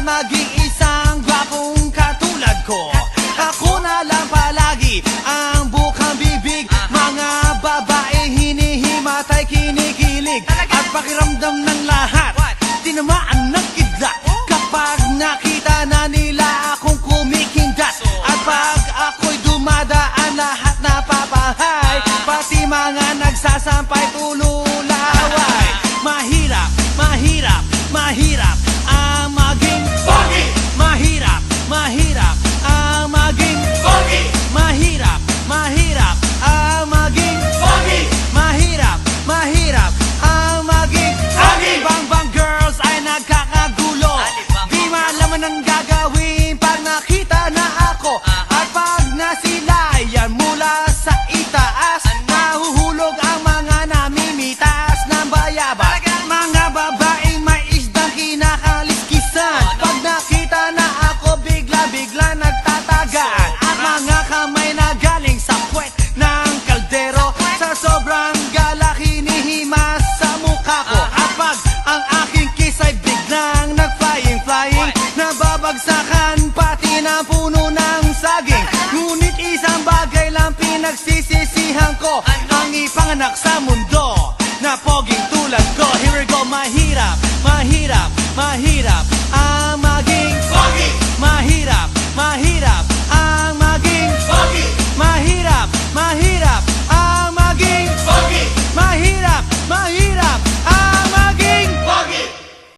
at mag-iisang gwapong katulad ko. Ako na lang palagi ang bukang bibig. Mga babae hinihimatay, kinikilig. At pakiramdam ng lahat tinamaan ng kidlat kapag nakita na nila akong kumikindat. At pag ako'y dumadaan, lahat napapahay, pati mga nagsasampay tululaway. Mahirap, mahirap, mahirap ang maging pogi. Mahirap, mahirap ang maging pogi. Mahirap, mahirap ang maging pogi. Mahirap, mahirap ang maging pogi. Bang bang girls ay nagkakagulo, di malaman ang gagawin pag nakita na ako. At pag nasilayan mula sa itaas, nahuhulog ang mga namimitas ng bayabas. Mga babaeng may isdang kinakaliskisan, pag nakita na ako bigla-bigla nagtatagaan. At mga kamay na galing sa puwet ng kaldero, sa sobrang galak hinihimas sa mukha ko. At pag ang aking kiss ay biglang nag-flying, nababagsakan pati ng puno ng saging. Ngunit isang bagay lang pinagsisisihan ko, ang ipanganak sa mundo na pogi.